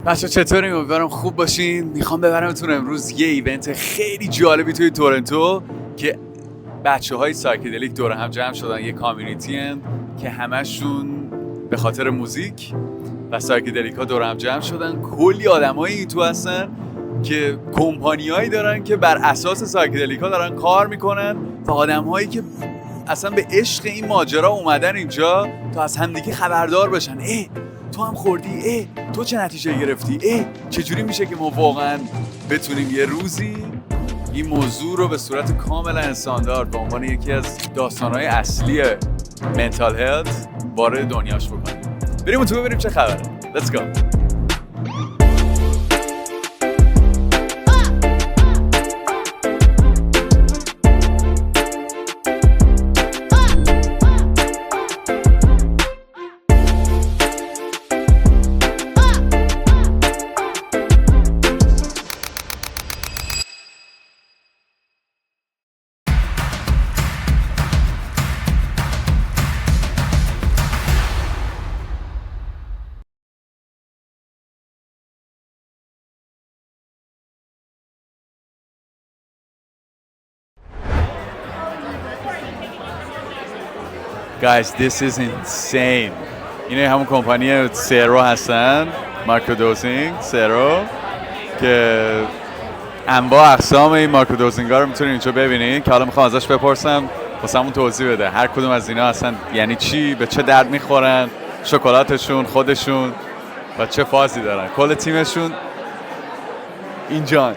بچه چطورین؟ امیدوارم خوب باشین. میخوام ببرمتون امروز یه ایونت خیلی جالبی توی تورنتو که بچه های سایکدلیک دور هم جمع شدن. یه کامیونیتی هن که همشون به خاطر موزیک و سایکدلیک ها دور هم جمع شدن. کلی آدمایی این تو هستن که کمپانیایی دارن که بر اساس سایکدلیک ها دارن کار میکنن و آدمهایی که اصلا به عشق این ماجرا اومدن اینجا تا از همدیگه خبردار بشن. تو هم خوردی؟ تو چه نتیجه گرفتی؟ چجوری میشه که ما واقعا بتونیم یه روزی این موضوع رو به صورت کاملا انساندار به عنوان یکی از داستانهای اصلی منتال هلت وارد دنیاش بکنیم. بریم تو ببینیم چه خبره. Let's go. Guys, this is insane. اینه همون کمپانی سرو هستن، مایکرودوزینگ سرو، که انواع اقسام این مایکرودوزینگ ها رو میتونید اینجا ببینید که حالا میخوام ازش بپرسم واسمون توضیح بده هر کدوم از اینا اصلا یعنی چی، به چه درد میخورن، شکلاتشون، خودشون و چه فازی دارن، کل تیمشون اینجان.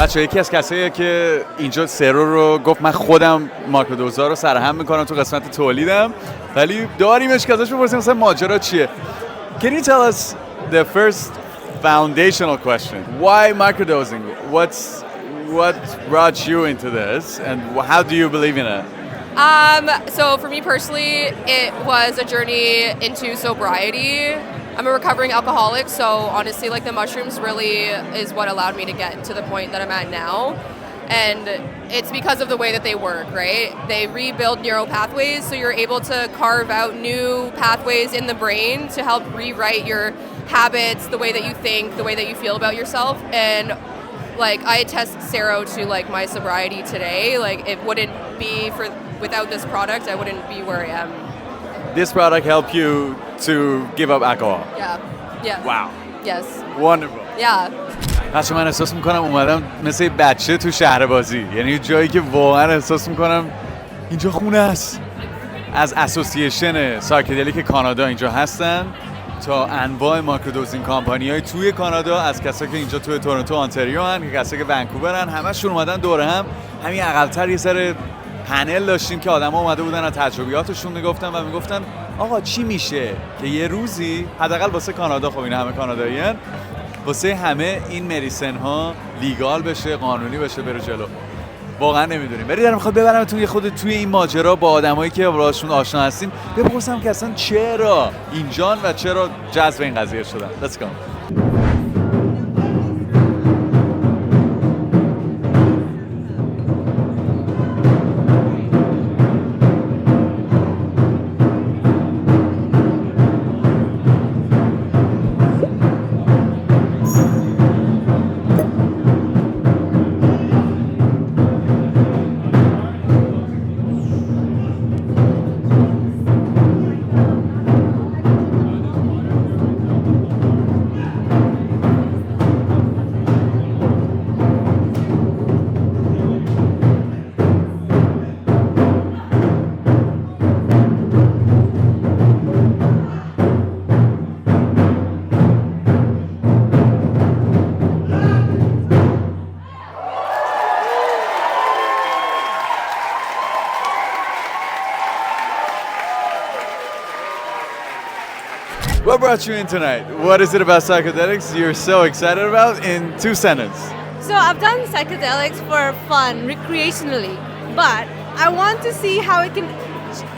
بچه یکی از کساییه که اینجا سرو رو گفت من خودم مایکرودوزا رو سرهم میکنم تو قسمت تولیدم، ولی داریمش که ازش بپرسیم مثلا ماجرا چیه. Can you tell us the first foundational question? Why microdosing? What brought you into this and how do you believe in it? So for me personally, it was a journey into sobriety. I'm a recovering alcoholic, so honestly, like the mushrooms really is what allowed me to get to the point that I'm at now. And it's because of the way that they work, right? They rebuild neural pathways, so you're able to carve out new pathways in the brain to help rewrite your habits, the way that you think, the way that you feel about yourself. And like I attest zero to like my sobriety today. Like it wouldn't be without this product, I wouldn't be where I am. This product helped you to give up alcohol? Yeah. Wow. Yes. Wonderful. Yeah. بچه من احساس میکنم اومدم مثل یه بچه تو شهر بازی، یعنی جایی که واقعا احساس میکنم اینجا خونه است. از اسوسییشن سایکدلیک کانادا اینجا هستن تا انواع مایکرودوزینگ کمپانی‌های توی کانادا، از کسایی که اینجا توی تورنتو آنتاریو هن، کسایی که ونکوورن، همشون اومدن دور هم. همین عقب‌تر یه سر پنل داشتیم که آدم‌ها اومده بودن از تجربیاتشون میگفتن و میگفتن آقا چی میشه که یه روزی حداقل واسه کانادا، خب اینا همه کانادایی‌ان، واسه همه این مدیسن ها لیگال بشه، قانونی بشه، بره جلو. واقعا نمیدونیم. ولی میخوام ببرمتون یه خود توی این ماجرا با آدمایی که باهاشون آشنا هستیم، بپرسم که اصلا چرا اینجان و چرا جذب این قضیه شدن. Let's go. What brought you in tonight? What is it about psychedelics you're so excited about in 2 sentences? So I've done psychedelics for fun, recreationally, but I want to see how it can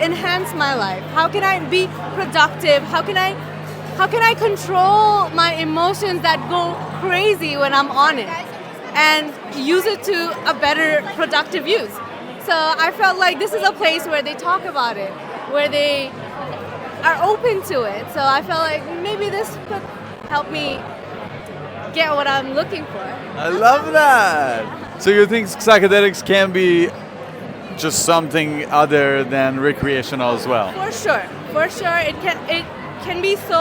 enhance my life. How can I be productive? How can I control my emotions that go crazy when I'm on it and use it to a better productive use? So I felt like this is a place where they talk about it, where they are open to it. So I felt like maybe this could help me get what I'm looking for. I love that. So you think psychedelics can be just something other than recreational as well? For sure. It can be so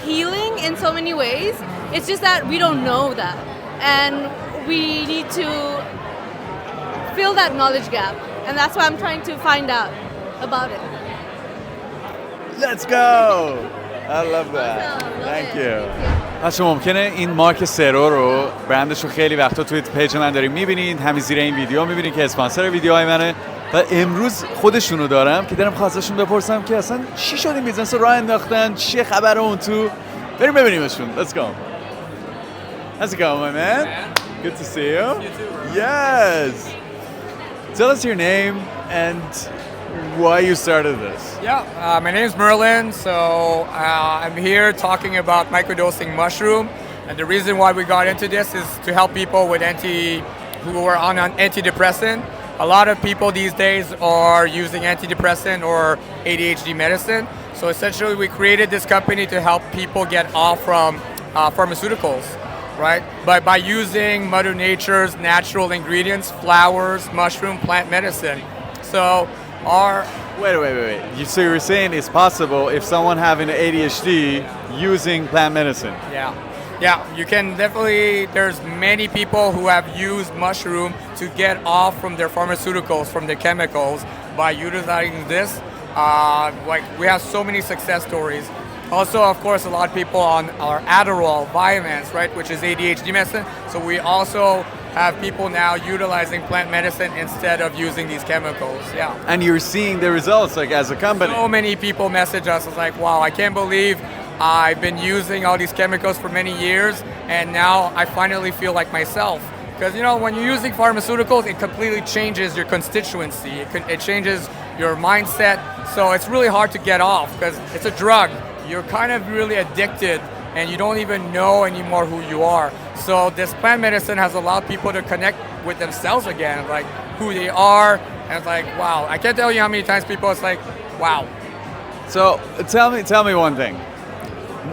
healing in so many ways. It's just that we don't know that, and we need to fill that knowledge gap, and that's why I'm trying to find out about it. Let's go. I love that. Awesome. Love Thank it. you. بچه ممکنه این مارک سرو رو برندش رو خیلی وقتا توی پیج من داریم میبینید، همین زیر این ویدیو میبینید که اسپانسر ویدیوهای منه و امروز خودشونو دارم که دارم خواستشون بپرسم که اصلا چی شد این بیزنس رو راه انداختن، چیه خبر اون تو، بریم ببینیمشون. Let's go. How's it going, my man? Good to see you. You too. Yes. Tell us your name and why you started this. Yeah, my name is Merlin. So I'm here talking about microdosing mushroom, and the reason why we got into this is to help people with who are on an antidepressant. A lot of people these days are using antidepressant or ADHD medicine. So essentially, we created this company to help people get off from pharmaceuticals, right? But by using Mother Nature's natural ingredients, flowers, mushroom, plant medicine. So our Wait. So you're saying it's possible if someone having ADHD using plant medicine? Yeah, you can definitely, there's many people who have used mushroom to get off from their pharmaceuticals, from their chemicals by utilizing this. Like we have so many success stories. Also, of course, a lot of people on our Adderall, Vyvanse, right, which is ADHD medicine. So we also have people now utilizing plant medicine instead of using these chemicals. Yeah. And you're seeing the results, like as a company. So many people message us. It's like, wow, I can't believe I've been using all these chemicals for many years, and now I finally feel like myself. Because, you know, when you're using pharmaceuticals, it completely changes your constituency. It changes your mindset. So it's really hard to get off because it's a drug. You're kind of really addicted, and you don't even know anymore who you are. So this plant medicine has allowed people to connect with themselves again, like who they are. And it's like, wow, I can't tell you how many times people, it's like, wow. So tell me one thing.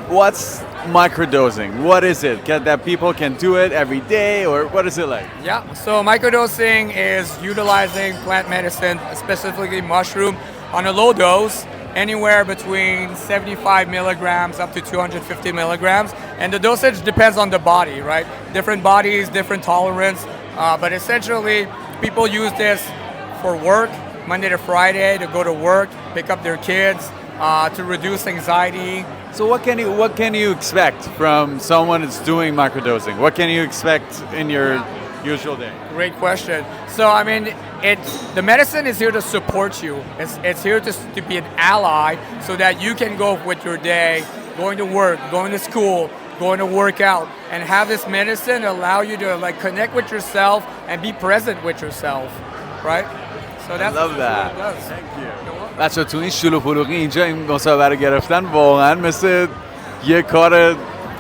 What's microdosing? What is it? That people can do it every day, or what is it like? Yeah, so microdosing is utilizing plant medicine, specifically mushroom, on a low dose, anywhere between 75 milligrams up to 250 milligrams. And the dosage depends on the body, right? Different bodies, different tolerance. But essentially, people use this for work, Monday to Friday, to go to work, pick up their kids, to reduce anxiety. So what can you expect from someone that's doing microdosing? What can you expect in your usual day? Great question. So I mean, the medicine is here to support you. It's here to be an ally so that you can go with your day, going to work, going to school, going to work out, and have this medicine allow you to like connect with yourself and be present with yourself, right? So that's love that. what it does. Thank you. بچه تو این شلوغ پلوغی اینجا این مسابقه رو گرفتن واقعا مثل یه کار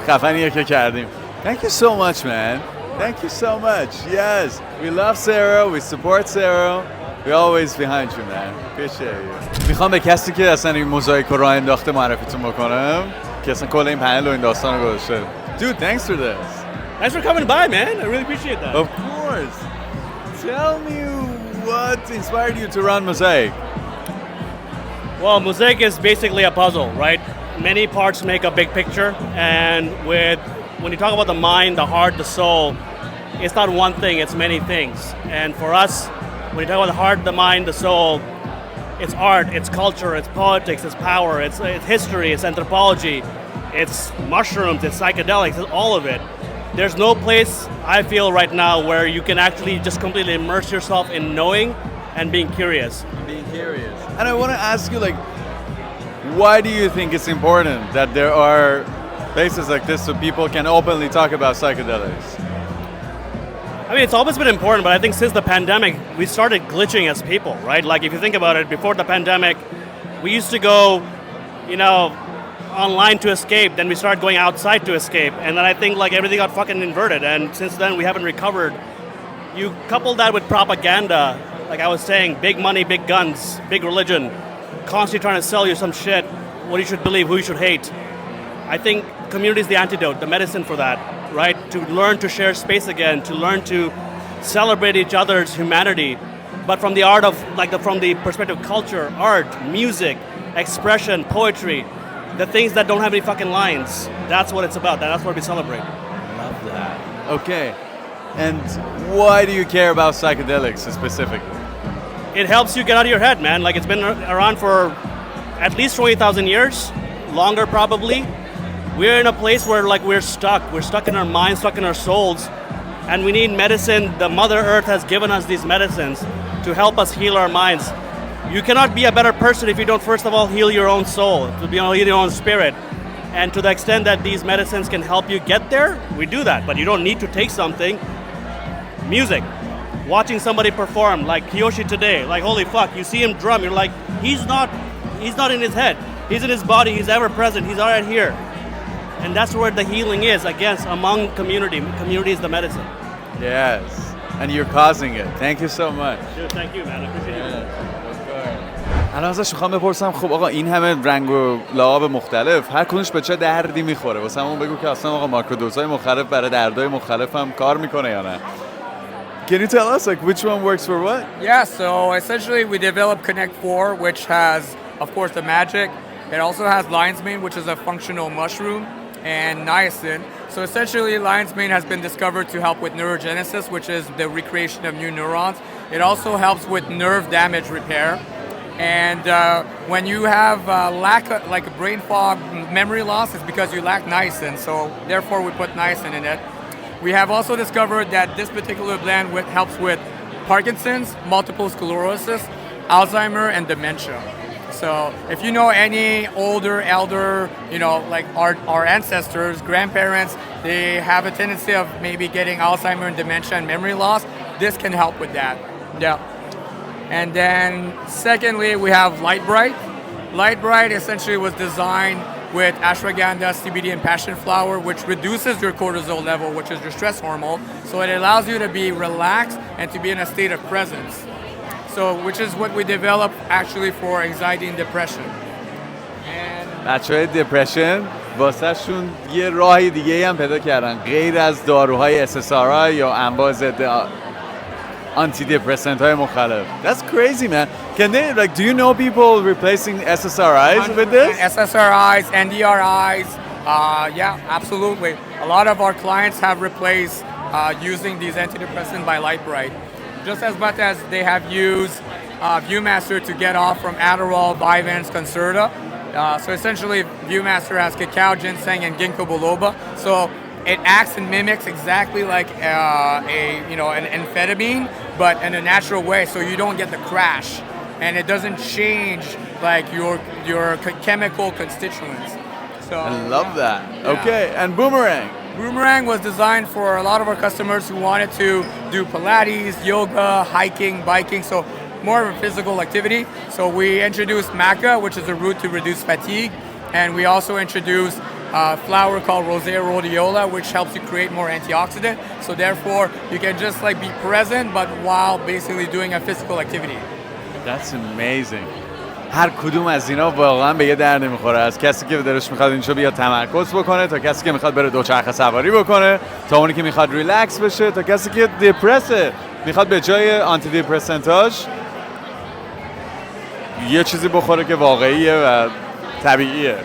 خفنیه که کردیم. Thank you so much, man. Thank you so much. Yes, we love Sarah. We support Sarah. We're always behind you, man. Appreciate you. میخوام به کسی که اصلا این موزاییک رو راه انداخته معرفیتون بکنم که اصلا کل این پنل و این داستان رو گذاشته. Dude, thanks for this. Thanks for coming by, man. I really appreciate that. Of course. Tell me what inspired you to run Mosaic. Well, Mosaic is basically a puzzle, right? Many parts make a big picture, and when you talk about the mind, the heart, the soul, it's not one thing, it's many things. And for us, when you talk about the heart, the mind, the soul, it's art, it's culture, it's politics, it's power, it's history, it's anthropology, it's mushrooms, it's psychedelics, it's all of it. There's no place, I feel right now, where you can actually just completely immerse yourself in knowing and being curious. Being curious. And I want to ask you, like, why do you think it's important that there are places like this so people can openly talk about psychedelics? I mean, it's always been important, but I think since the pandemic, we started glitching as people, right? Like, if you think about it, before the pandemic, we used to go, online to escape, then we started going outside to escape, and then I think, like, everything got fucking inverted, and since then, we haven't recovered. You couple that with propaganda, like I was saying, big money, big guns, big religion, constantly trying to sell you some shit, what you should believe, who you should hate. I think community is the antidote, the medicine for that, right? To learn to share space again, to learn to celebrate each other's humanity, but from the art of, from the perspective of culture, art, music, expression, poetry, the things that don't have any fucking lines. That's what it's about. That's what we celebrate. Love that. Okay. And why do you care about psychedelics specifically? It helps you get out of your head, man. Like, it's been around for at least 20,000 years, longer probably. We're in a place where we're stuck. We're stuck in our minds, stuck in our souls, and we need medicine. The Mother Earth has given us these medicines to help us heal our minds. You cannot be a better person if you don't first of all heal your own soul, to heal your own spirit. And to the extent that these medicines can help you get there, we do that. But you don't need to take something. Music. Watching somebody perform, like Kiyoshi today, like holy fuck, you see him drum, you're like, he's not in his head. He's in his body, he's ever present, he's right here. And that's where the healing is, among community. Community is the medicine. Yes. And you're causing it. Thank you so much. Dude, thank you, man. I appreciate it. الان ازش میخوام بپرسم خب آقا این همه رنگ و لعاب مختلف هر کدومش به چه دردی میخوره؟ واسه همون بگو که اصلا آقا ماکرودوزهای مختلف برای دردهای مختلف هم کار میکنه یا نه؟ Can you tell us which one works for what? Yeah, so essentially we developed Connect 4, which has, of course, the magic. It also has lion's mane, which is a functional mushroom, and niacin. So essentially, lion's mane has been discovered to help with neurogenesis, which is the recreation of new neurons. It also helps with nerve damage repair. And when you have like a brain fog, memory loss, it's because you lack niacin. So therefore, we put niacin in it. We have also discovered that this particular blend helps with Parkinson's, multiple sclerosis, Alzheimer, and dementia. So if you know any elder, like our ancestors, grandparents, they have a tendency of maybe getting Alzheimer and dementia and memory loss, this can help with that. Yeah. And then secondly, we have Light Bright. Light Bright essentially was designed with ashwagandha, CBD, and passion flower, which reduces your cortisol level, which is your stress hormone. So it allows you to be relaxed and to be in a state of presence. So, which is what we developed actually for anxiety and depression. بچه‌های depression واسه شون یه راهی دیگه هم پیدا کردن غیر از داروهای SSRI یا انواع ضد antidepressant های مختلف. That's crazy, man. Can they, do you know people replacing SSRIs with this? SSRIs, NDRIs, yeah, absolutely. A lot of our clients have replaced using these antidepressants by Light Bright. Just as much as they have used Viewmaster to get off from Adderall, Vyvanse, Concerta. So essentially, Viewmaster has cacao, ginseng, and ginkgo biloba. So it acts and mimics exactly like an amphetamine, but in a natural way, so you don't get the crash, and it doesn't change like your chemical constituents. So I love that. Yeah. Okay, and Boomerang. Boomerang was designed for a lot of our customers who wanted to do Pilates, yoga, hiking, biking, so more of a physical activity. So we introduced maca, which is a root to reduce fatigue, and we also introduced a flower called Rosea rhodiola, which helps you create more antioxidant. So therefore, you can just be present, but while basically doing a physical activity. That's amazing. هر کدوم از اینا واقعا به یه درد میخوره. از کسی که دلش میخواد اینجا بیاد تمرکز بکنه تا کسی که میخواد بره دوچرخه سواری بکنه تا اونی که میخواد ریلکس بشه تا کسی که دپرسه میخواد به جای آنتی دپرسنتاش یه چیزی بخوره که واقعیه و طبیعیه.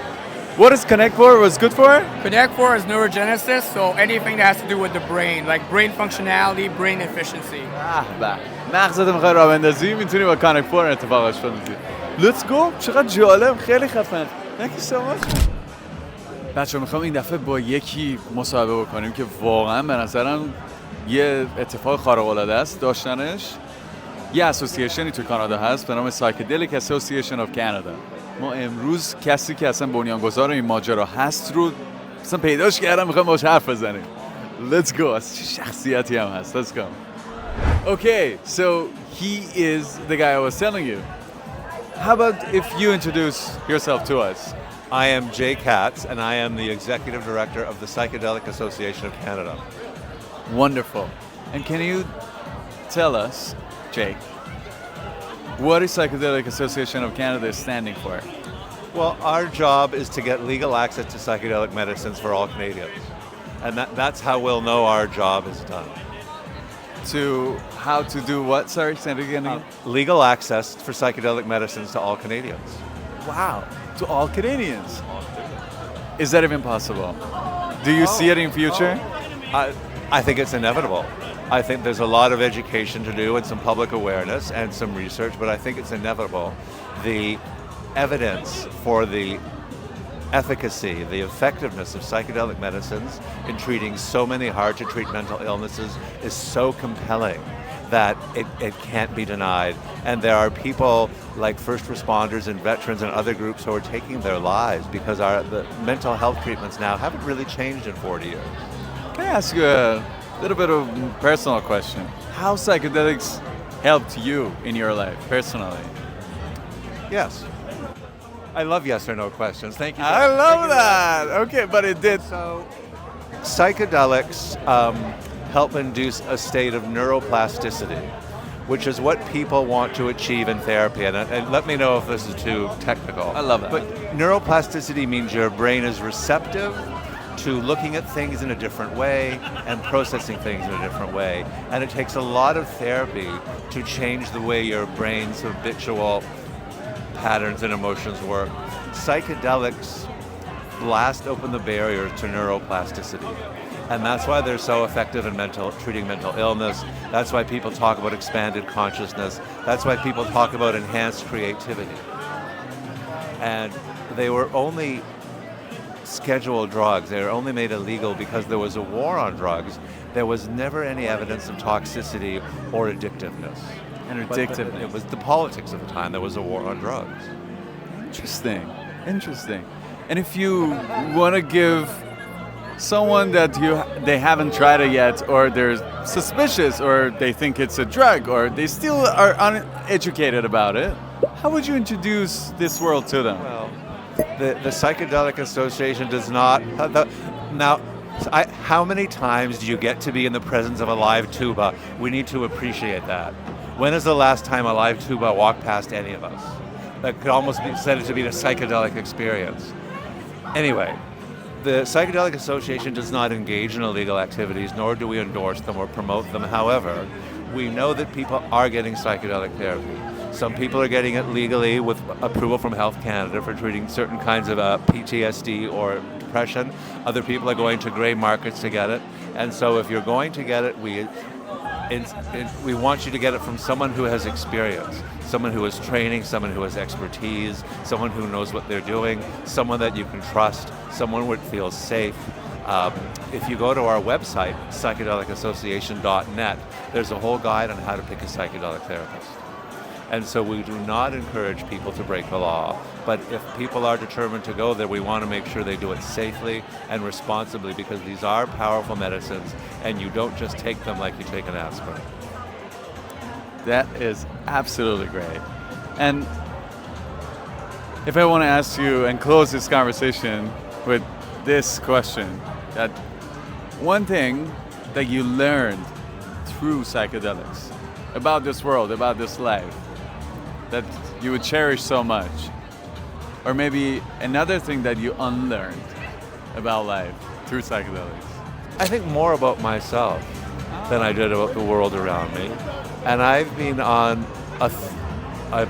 What is Connect 4 was good for? Connect 4 is neurogenesis, so anything that has to do with the brain, like brain functionality, brain efficiency. مغزت میخوای راه بندازی میتونی با Connect 4 اتفاقش بندازی. Let's go. چقدر جالب، خیلی خفن. Thank you so much. بچه‌ها میخوام این دفعه با یکی مصاحبه بکنیم که واقعا به نظرم یه اتفاق خارق‌العاده است داشتنش. یه اسوسییشنی تو کانادا هست به نام سایکدلیک اسوسییشن آف کانادا. ما امروز کسی که اصلا بنیانگذار این ماجرا هست رو اصلا پیداش کردم میخوایم باهاش حرف بزنیم. Let's go. چه شخصیتی هم هست. Let's go. Okay, so he is the guy I was telling you. How about if you introduce yourself to us? I am Jay Katz, and I am the Executive Director of the Psychedelic Association of Canada. Wonderful. And can you tell us, Jake, what is Psychedelic Association of Canada standing for? Well, our job is to get legal access to psychedelic medicines for all Canadians. And that's how we'll know our job is done. To how to do what? Sorry, say it again. Legal access for psychedelic medicines to all Canadians. Wow, to all Canadians. Is that even possible? Do you see it in future? I think it's inevitable. I think there's a lot of education to do and some public awareness and some research, but I think it's inevitable. The evidence for the efficacy, the effectiveness of psychedelic medicines in treating so many hard-to-treat mental illnesses is so compelling that it can't be denied. And there are people like first responders and veterans and other groups who are taking their lives because the mental health treatments now haven't really changed in 40 years. Can I ask you a little bit of a personal question? How psychedelics helped you in your life, personally? Yes. I love yes or no questions. Thank you. I love that. Okay, but it did. So, psychedelics help induce a state of neuroplasticity, which is what people want to achieve in therapy. And let me know if this is too technical. I love that. But neuroplasticity means your brain is receptive to looking at things in a different way and processing things in a different way. And it takes a lot of therapy to change the way your brain's habitual patterns and emotions work. Psychedelics blast open the barriers to neuroplasticity. And that's why they're so effective in treating mental illness. That's why people talk about expanded consciousness. That's why people talk about enhanced creativity. And they were only scheduled drugs. They were only made illegal because there was a war on drugs. There was never any evidence of toxicity or addictiveness. And But it was the politics of the time. There was a war on drugs. Interesting. And if you want to give someone that they haven't tried it yet, or they're suspicious, or they think it's a drug, or they still are uneducated about it, how would you introduce this world to them? Well, the Psychedelic Association does not. How many times do you get to be in the presence of a live tuba? We need to appreciate that. When is the last time a live tuba walked past any of us? That could almost be said to be a psychedelic experience. Anyway, the Psychedelic Association does not engage in illegal activities, nor do we endorse them or promote them. However, we know that people are getting psychedelic therapy. Some people are getting it legally with approval from Health Canada for treating certain kinds of PTSD or depression. Other people are going to gray markets to get it. And so if you're going to get it, we want you to get it from someone who has experience, someone who has training, someone who has expertise, someone who knows what they're doing, someone that you can trust, someone who feels safe. If you go to our website, psychedelicassociation.net, there's a whole guide on how to pick a psychedelic therapist. And so we do not encourage people to break the law. But if people are determined to go there, we want to make sure they do it safely and responsibly, because these are powerful medicines and you don't just take them like you take an aspirin. That is absolutely great. And if I want to ask you and close this conversation with this question, that one thing that you learned through psychedelics about this world, about this life, that you would cherish so much, or maybe another thing that you unlearned about life through psychedelics? I think more about myself than I did about the world around me. And I've been on a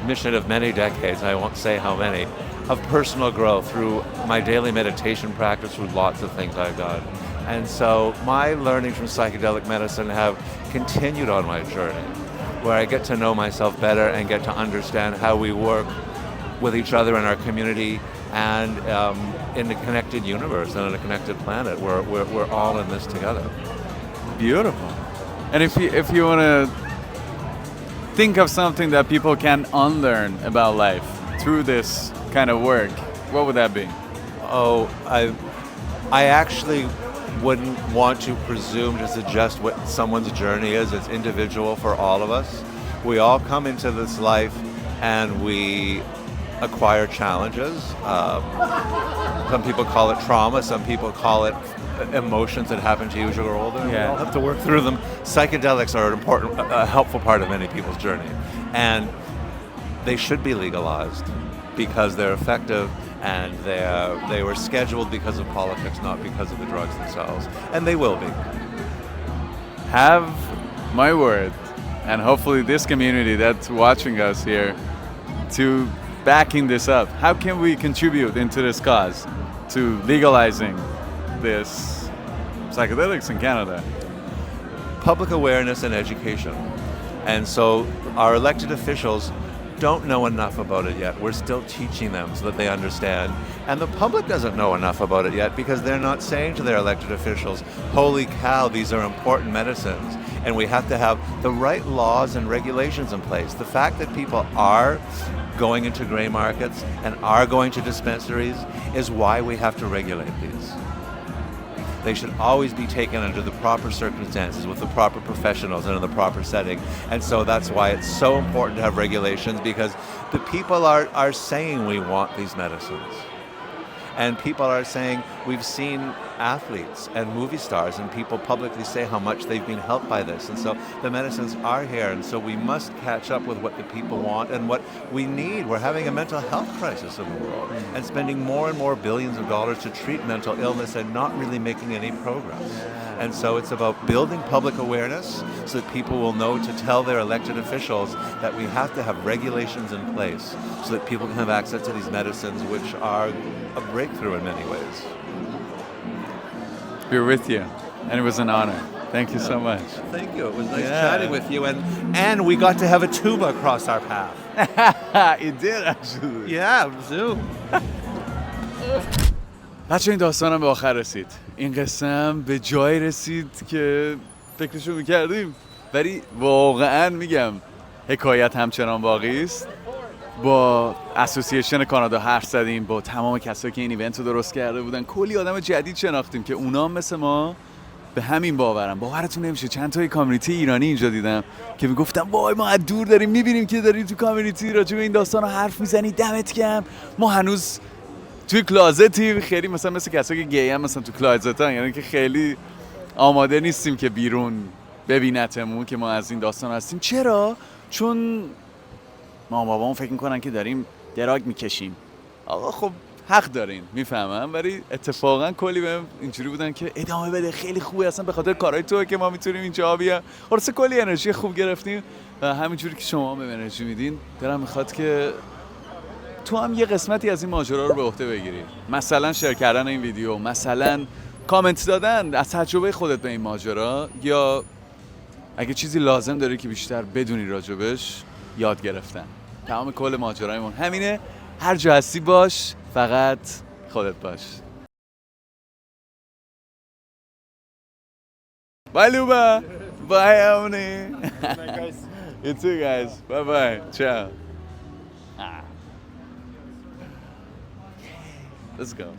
mission of many decades, I won't say how many, of personal growth through my daily meditation practice, through lots of things I've done. And so my learnings from psychedelic medicine have continued on my journey, where I get to know myself better and get to understand how we work with each other in our community and in a connected universe and on a connected planet. We're all in this together. Beautiful. And if you want to think of something that people can unlearn about life through this kind of work, what would that be? Oh, I actually wouldn't want to presume to suggest what someone's journey is. It's individual for all of us. We all come into this life and we acquire challenges. Some people call it trauma, some people call it emotions that happen to you as you grow older. We all have to work through them. Psychedelics are an important, helpful part of many people's journey. And they should be legalized because they're effective and they were scheduled because of politics, not because of the drugs themselves, and they will be. Have my word, and hopefully this community that's watching us here, to backing this up. How can we contribute into this cause to legalizing this psychedelics in Canada? Public awareness and education. And so our elected officials don't know enough about it yet. We're still teaching them so that they understand. And the public doesn't know enough about it yet because they're not saying to their elected officials, holy cow, these are important medicines. And we have to have the right laws and regulations in place. The fact that people are going into gray markets and are going to dispensaries is why we have to regulate these. They should always be taken under the proper circumstances with the proper professionals and in the proper setting. And so that's why it's so important to have regulations, because the people are saying we want these medicines. And people are saying, we've seen athletes and movie stars and people publicly say how much they've been helped by this. And so the medicines are here, and so we must catch up with what the people want and what we need. We're having a mental health crisis in the world and spending more and more billions of dollars to treat mental illness and not really making any progress. And so it's about building public awareness so that people will know to tell their elected officials that we have to have regulations in place so that people can have access to these medicines, which are a breakthrough in many ways. We're with you, and it was an honor. Thank you so much. Thank you. It was nice chatting with you, and we got to have a tuba cross our path. It did actually. Yeah, Zoom. بچه این داستانم به آخر رسید. این قسم به جای رسید که فکرشو میکردیم، ولی واقعا میگم حکایت همچنان باقی است. با اسوسییشن کانادا حرف زدیم، با تمام کسایی که این ایونت رو درست کرده بودن، کلی آدم جدید شناختیم که اونا مثل ما به همین باورتون نمیشه. چند تا کامیونیتی ایرانی اینجا دیدم که میگفتم وای ما از دور داریم میبینیم که داریم تو کامیونیتی راجع به این داستان رو حرف میزنی، دمت گرم. ما هنوز توی کلازتی، خیلی مثل کسایی که گی هم مثلا تو کلازتن، یعنی که خیلی آماده نیستیم که بیرون ببینتمون که ما از این داستان هستیم. چرا؟ چون ما بابامون فکر میکنن که داریم دراگ میکشیم. آقا خب حق دارین، میفهمم، ولی اتفاقا کلی بهم اینجوری بودن که ادامه بده، خیلی خوبه، اصلا به خاطر کارهای توئه که ما میتونیم اینجا بیام. خلاص کلی انرژی خوب گرفتیم و همینجوری که شما به انرژی میدین، دلم میخواد که تو هم یه قسمتی از این ماجرا رو به عهده بگیری. مثلا شیر کردن این ویدیو، مثلا کامنت دادن از تجربه خودت به این ماجرا، یا اگه چیزی لازم داری که بیشتر بدونی راجبش، یاد گرفتن. تمام کل ماجرایمون همینه. هر جا هستی باش، فقط خودت باش. Bye Luba. Bye Amni. You too guys. Bye bye. Ciao. Let's go.